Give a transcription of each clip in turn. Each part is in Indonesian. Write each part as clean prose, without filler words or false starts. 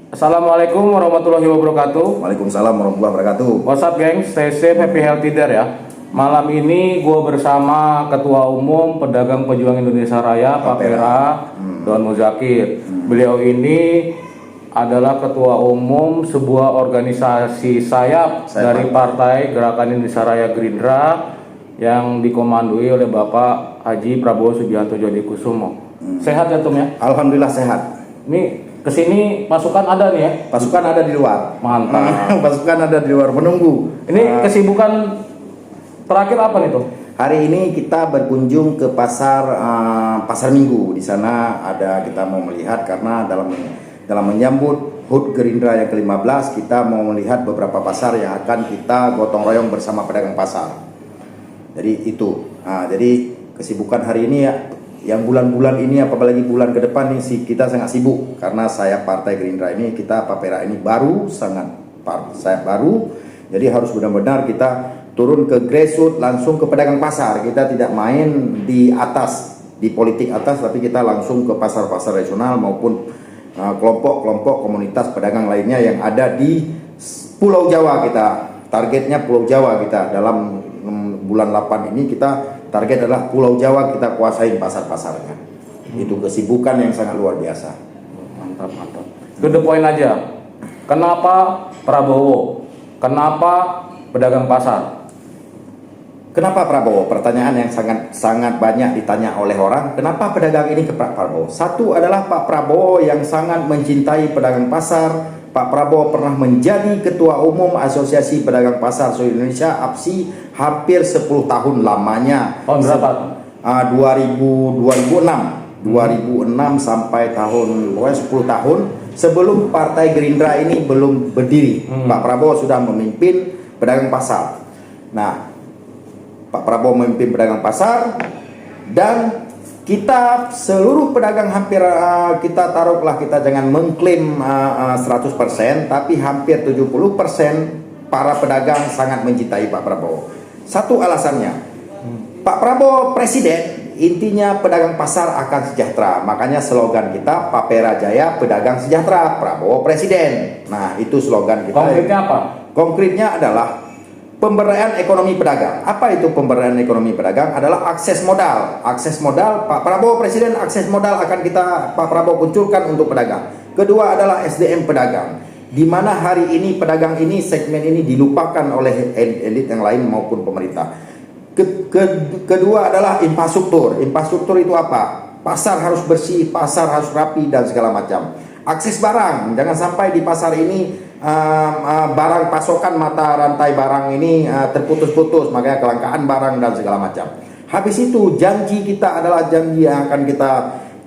Assalamualaikum warahmatullahi wabarakatuh. Waalaikumsalam warahmatullahi wabarakatuh. What's up geng, stay safe, happy healthy there ya. Malam ini gue bersama Ketua Umum Pedagang Pejuang Indonesia Raya, Pak Pera, Don Muzakir. Beliau ini adalah Ketua Umum sebuah organisasi sayap dari Partai Gerakan Indonesia Raya Gerindra yang dikomandoi oleh Bapak Haji Prabowo Subianto Djadikusumo. Sehat ya Tum ya? Alhamdulillah sehat. Ini kesini pasukan ada nih ya? Pasukan ada di luar. Mantap. Pasukan ada di luar menunggu. Ini kesibukan terakhir apa nih tuh? Hari ini kita berkunjung ke pasar Minggu. Di sana kita mau melihat karena dalam menyambut HUT Gerindra yang ke-15 kita mau melihat beberapa pasar yang akan kita gotong royong bersama pedagang pasar. Jadi itu. Jadi kesibukan hari ini ya, yang bulan-bulan ini apalagi bulan ke depan nih kita sangat sibuk karena saya Partai Gerindra ini kita Pak Pera ini saya baru, jadi harus benar-benar kita turun ke grassroots langsung ke pedagang pasar. Kita tidak main di atas, di politik atas, tapi kita langsung ke pasar-pasar regional maupun kelompok-kelompok komunitas pedagang lainnya yang ada di Pulau Jawa. Kita targetnya Pulau Jawa, kita dalam bulan 8 ini kita target adalah Pulau Jawa, kita kuasain pasar-pasarnya. Itu kesibukan yang sangat luar biasa. Mantap. To the point aja. Kenapa Prabowo? Kenapa pedagang pasar? Kenapa Prabowo? Pertanyaan yang sangat banyak ditanya oleh orang. Kenapa pedagang ini ke Pak Prabowo? Satu adalah Pak Prabowo yang sangat mencintai pedagang pasar. Pak Prabowo pernah menjadi Ketua Umum Asosiasi Pedagang Pasar Seluruh Indonesia (APSI) hampir 10 tahun lamanya. Tahun berapa? 2006 sampai tahun 10 tahun sebelum Partai Gerindra ini belum berdiri. Pak Prabowo sudah memimpin pedagang pasar. Nah, Pak Prabowo memimpin pedagang pasar dan kita seluruh pedagang hampir kita taruhlah, kita jangan mengklaim 100%, tapi hampir 70% para pedagang sangat mencintai Pak Prabowo. Satu alasannya, Pak Prabowo presiden, intinya pedagang pasar akan sejahtera. Makanya slogan kita Pak Pera Jaya Pedagang Sejahtera, Prabowo Presiden. Nah, itu slogan kita. Konkretnya apa? Konkretnya adalah pemberdayaan ekonomi pedagang. Apa itu pemberdayaan ekonomi pedagang? Adalah akses modal. Akses modal, Pak Prabowo Presiden, akses modal akan Pak Prabowo munculkan untuk pedagang. Kedua adalah SDM pedagang, di mana hari ini pedagang ini, segmen ini dilupakan oleh elit yang lain maupun pemerintah. Kedua adalah infrastruktur. Infrastruktur itu apa? Pasar harus bersih, pasar harus rapi dan segala macam. Akses barang, jangan sampai di pasar ini barang pasokan mata rantai barang ini terputus-putus, makanya kelangkaan barang dan segala macam. Habis itu janji kita adalah janji yang akan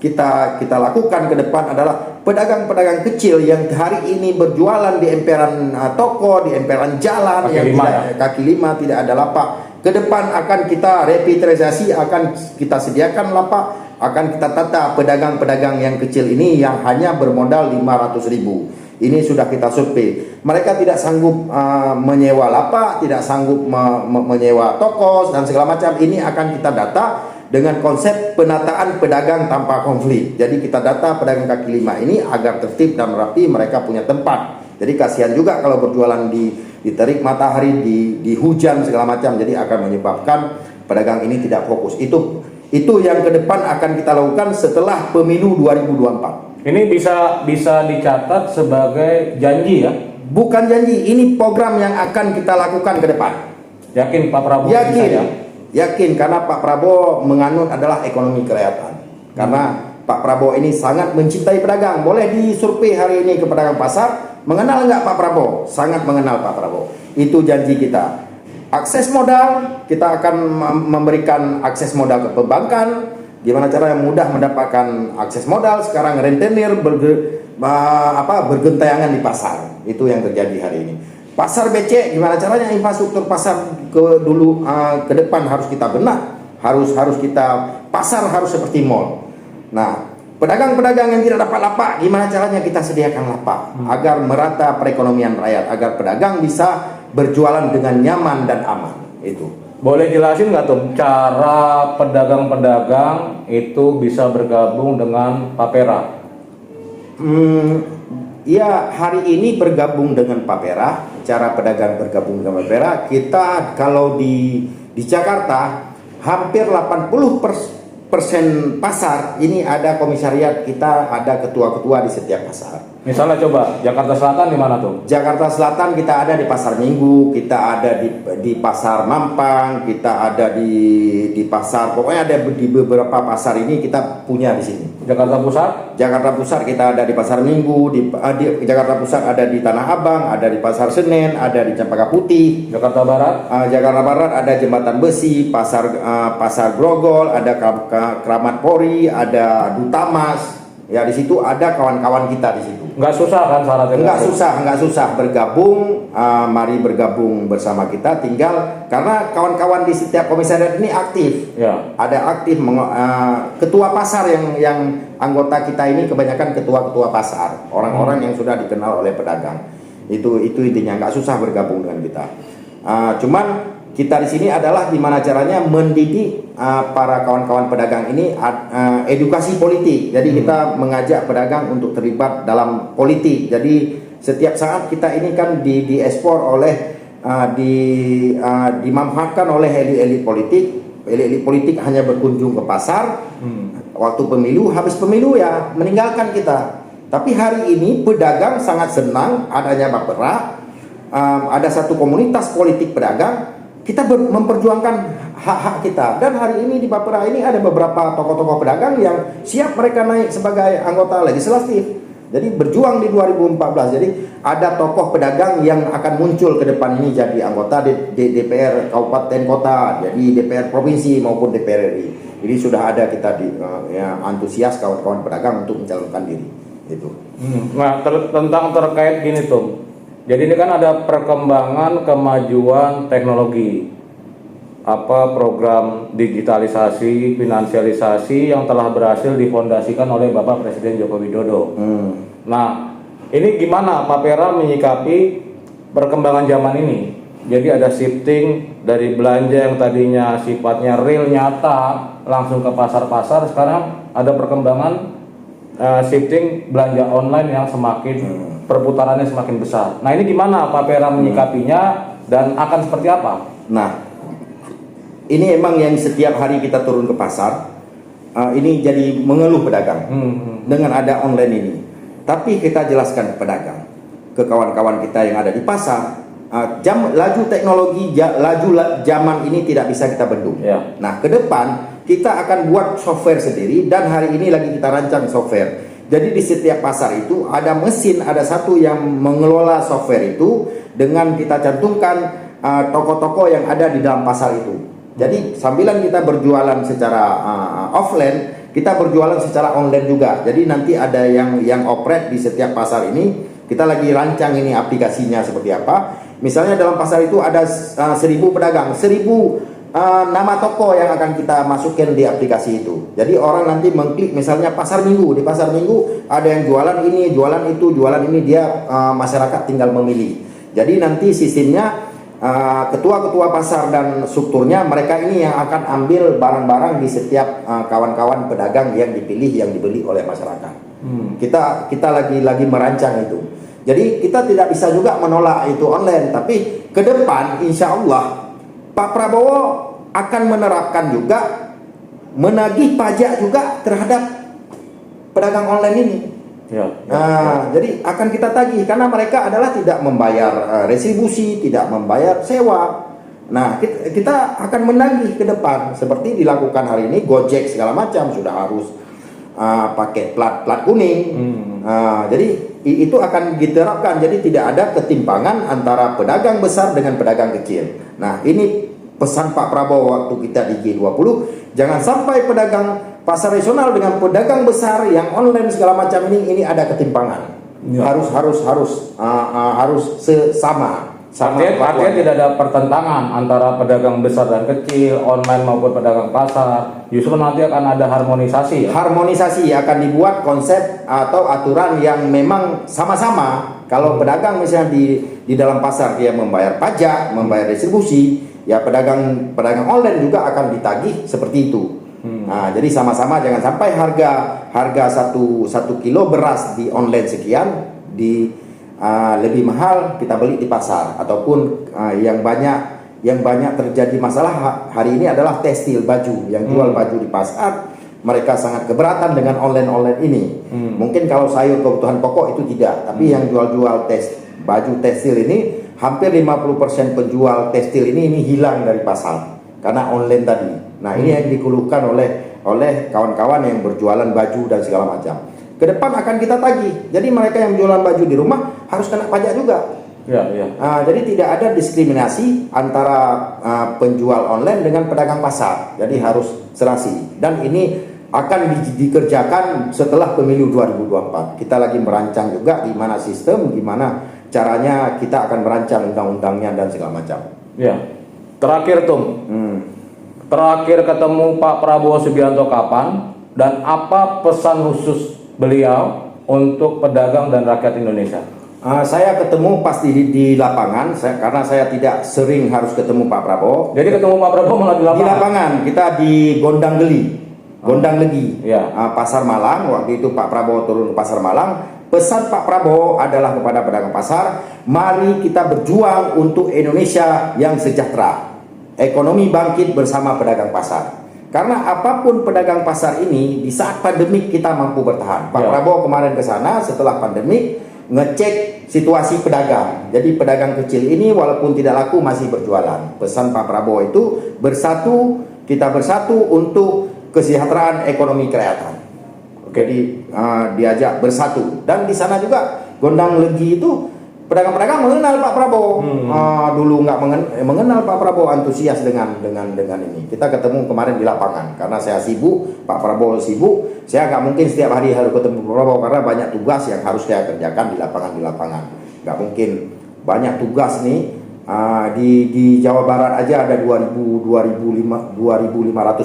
kita lakukan ke depan adalah pedagang-pedagang kecil yang hari ini berjualan di emperan toko, di emperan jalan kaki lima tidak ada lapak. Ke depan akan kita revitalisasi, akan kita sediakan lapak, akan kita tata pedagang-pedagang yang kecil ini yang hanya bermodal 500.000. Ini sudah kita survei. Mereka tidak sanggup menyewa lapak, tidak sanggup menyewa toko dan segala macam. Ini akan kita data dengan konsep penataan pedagang tanpa konflik. Jadi kita data pedagang kaki lima ini agar tertib dan rapi, mereka punya tempat. Jadi kasihan juga kalau berjualan di terik matahari, di hujan segala macam. Jadi akan menyebabkan pedagang ini tidak fokus. Itu yang ke depan akan kita lakukan setelah pemilu 2024. Ini bisa dicatat sebagai janji ya? Bukan janji, ini program yang akan kita lakukan ke depan. Yakin Pak Prabowo? Yakin, bisa, ya? Yakin karena Pak Prabowo menganut adalah ekonomi kerakyatan. Karena Pak Prabowo ini sangat mencintai pedagang. Boleh disurvei hari ini ke pedagang pasar, mengenal nggak Pak Prabowo? Sangat mengenal Pak Prabowo. Itu janji kita. Akses modal, kita akan memberikan akses modal ke perbankan. Gimana cara yang mudah mendapatkan akses modal? Sekarang rentenir bergentayangan di pasar. Itu yang terjadi hari ini. Pasar becek, gimana caranya infrastruktur pasar ke depan harus kita benak. Harus kita pasar harus seperti mall. Nah, pedagang-pedagang yang tidak dapat lapak, gimana caranya kita sediakan lapak agar merata perekonomian rakyat, agar pedagang bisa berjualan dengan nyaman dan aman. Itu. Boleh jelasin nggak tuh cara pedagang-pedagang itu bisa bergabung dengan Pak Pera? Ya, hari ini bergabung dengan Papera, cara pedagang bergabung dengan Papera, kita kalau di Jakarta hampir 80% pasar ini ada komisariat kita, ada ketua-ketua di setiap pasar. Misalnya coba Jakarta Selatan di mana tuh? Jakarta Selatan kita ada di Pasar Minggu, kita ada di Pasar Mampang, kita ada di pasar, pokoknya ada di beberapa pasar ini kita punya di sini. Jakarta Pusat? Jakarta Pusat kita ada di Pasar Minggu, di Jakarta Pusat ada di Tanah Abang, ada di Pasar Senen, ada di Cempaka Putih. Jakarta Barat? Jakarta Barat ada Jembatan Besi, Pasar Grogol, ada Kramat Pori, ada Dutamas. Ya, di situ ada kawan-kawan kita di situ. Nggak susah kan syaratnya? Nggak susah bergabung. Mari bergabung bersama kita. Tinggal karena kawan-kawan di setiap komisariat ini aktif. Ya. Ada aktif ketua pasar yang anggota kita ini kebanyakan ketua-ketua pasar, orang-orang yang sudah dikenal oleh pedagang. Itu intinya, nggak susah bergabung dengan kita. Cuman kita di sini adalah gimana caranya mendidik para kawan-kawan pedagang ini edukasi politik. Jadi kita mengajak pedagang untuk terlibat dalam politik. Jadi setiap saat kita ini kan diekspor oleh dimanfaatkan oleh elit-elit politik. Elit-elit politik hanya berkunjung ke pasar waktu pemilu, habis pemilu ya meninggalkan kita. Tapi hari ini pedagang sangat senang adanya Bapera. Ada satu komunitas politik pedagang. Kita memperjuangkan hak-hak kita, dan hari ini di Bapera ini ada beberapa tokoh-tokoh pedagang yang siap mereka naik sebagai anggota legislatif. Jadi berjuang di 2014. Jadi ada tokoh pedagang yang akan muncul ke depan ini jadi anggota DPR kabupaten kota, jadi DPR provinsi maupun DPR RI. Jadi sudah ada kita antusias kawan-kawan pedagang untuk mencalonkan diri. Itu. Nah, terkait gini tuh. Jadi ini kan ada perkembangan kemajuan teknologi, program digitalisasi, finansialisasi yang telah berhasil difondasikan oleh Bapak Presiden Joko Widodo. Nah, ini gimana Papera menyikapi perkembangan zaman ini? Jadi ada shifting dari belanja yang tadinya sifatnya real nyata langsung ke pasar-pasar, sekarang ada perkembangan shifting belanja online yang semakin perputarannya semakin besar. Nah, ini gimana Papera menyikapinya dan akan seperti apa? Nah, ini emang yang setiap hari kita turun ke pasar, ini jadi mengeluh pedagang dengan ada online ini. Tapi kita jelaskan ke pedagang, ke kawan-kawan kita yang ada di pasar, laju teknologi, laju zaman ini tidak bisa kita bendung. Ya. Nah, ke depan kita akan buat software sendiri, dan hari ini lagi kita rancang software. Jadi di setiap pasar itu ada mesin, ada satu yang mengelola software itu dengan kita cantumkan toko-toko yang ada di dalam pasar itu. Jadi sambilan kita berjualan secara offline, kita berjualan secara online juga. Jadi nanti ada yang operate di setiap pasar ini. Kita lagi rancang ini aplikasinya seperti apa. Misalnya dalam pasar itu ada 1.000 pedagang, 1.000 nama toko yang akan kita masukin di aplikasi itu. Jadi orang nanti mengklik misalnya Pasar Minggu. Di Pasar Minggu ada yang jualan ini, jualan itu, jualan ini, dia masyarakat tinggal memilih. Jadi nanti sistemnya ketua-ketua pasar dan strukturnya mereka ini yang akan ambil barang-barang di setiap kawan-kawan pedagang yang dipilih, yang dibeli oleh masyarakat. Kita lagi merancang itu. Jadi kita tidak bisa juga menolak itu online, tapi ke depan insya Allah Pak Prabowo akan menerapkan juga menagih pajak juga terhadap pedagang online ini. Jadi akan kita tagih karena mereka adalah tidak membayar retribusi, tidak membayar sewa. Nah, kita akan menagih ke depan seperti dilakukan hari ini. Gojek segala macam sudah harus pakai plat kuning. Jadi itu akan diterapkan. Jadi tidak ada ketimpangan antara pedagang besar dengan pedagang kecil. Nah, ini pesan Pak Prabowo waktu kita di G20, jangan sampai pedagang pasar regional dengan pedagang besar yang online segala macam ini ada ketimpangan. Harus sama. Artinya tidak ada pertentangan antara pedagang besar dan kecil, online maupun pedagang pasar. Justru nanti akan ada harmonisasi. Harmonisasi akan dibuat konsep atau aturan yang memang sama-sama. Kalau pedagang misalnya di dalam pasar dia membayar pajak, membayar distribusi, ya pedagang online juga akan ditagih seperti itu. Nah, jadi sama-sama, jangan sampai harga 1 kilo beras di online sekian, lebih mahal kita beli di pasar, ataupun yang banyak terjadi masalah hari ini adalah tekstil, baju yang jual baju di pasar. Mereka sangat keberatan dengan online ini. Mungkin kalau sayur kebutuhan pokok itu tidak, tapi yang jual-jual baju tekstil ini hampir 50% penjual tekstil ini hilang dari pasar karena online tadi. Nah, ini yang dikeluhkan oleh kawan-kawan yang berjualan baju dan segala macam. Ke depan akan kita tagih. Jadi mereka yang jualan baju di rumah harus kena pajak juga. Ya, ya. Jadi tidak ada diskriminasi antara penjual online dengan pedagang pasar. Jadi harus serasi. Dan ini akan dikerjakan setelah pemilu 2024. Kita lagi merancang juga gimana sistem, gimana caranya kita akan merancang undang-undangnya dan segala macam. Ya. Terakhir Tum, terakhir ketemu Pak Prabowo Subianto kapan dan apa pesan khusus beliau untuk pedagang dan rakyat Indonesia? Saya ketemu pasti di lapangan, karena saya tidak sering harus ketemu Pak Prabowo. Jadi ketemu Pak Prabowo malah di lapangan? Di lapangan, kita di Gondang Legi, ya. Pasar Malang. Waktu itu Pak Prabowo turun ke Pasar Malang. Pesan Pak Prabowo adalah kepada pedagang pasar, mari kita berjuang untuk Indonesia yang sejahtera. Ekonomi bangkit bersama pedagang pasar. Karena apapun pedagang pasar ini, di saat pandemik kita mampu bertahan. Pak Prabowo kemarin ke sana setelah pandemik, ngecek situasi pedagang. Jadi pedagang kecil ini walaupun tidak laku masih berjualan. Pesan Pak Prabowo itu bersatu, kita bersatu untuk kesejahteraan ekonomi kerakyatan. Jadi diajak bersatu. Dan di sana juga Gondang Legi itu pedagang-pedagang mengenal Pak Prabowo. Dulu nggak mengenal Pak Prabowo, antusias dengan ini. Kita ketemu kemarin di lapangan karena saya sibuk, Pak Prabowo sibuk. Saya nggak mungkin setiap hari harus ketemu Pak Prabowo karena banyak tugas yang harus saya kerjakan di lapangan. Nggak mungkin, banyak tugas nih. Di Jawa Barat aja ada 2.500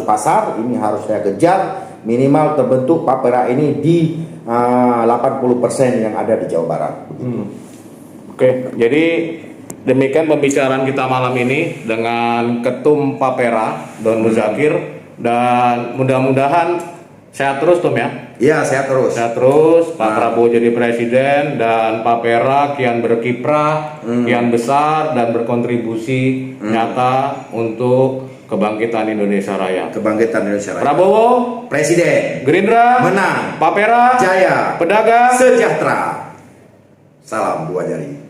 pasar. Ini harus saya kejar, minimal terbentuk Papera ini di 80% yang ada di Jawa Barat. Oke, jadi demikian pembicaraan kita malam ini dengan Ketum Papera Don Muzakir, dan mudah-mudahan sehat terus Tum ya. Iya, sehat terus. Sehat terus, Pak Prabowo jadi presiden dan Papera kian berkiprah, kian besar dan berkontribusi nyata untuk kebangkitan Indonesia Raya. Kebangkitan Indonesia Raya. Prabowo presiden, Gerindra menang, Papera jaya, pedagang sejahtera. Salam dua jari.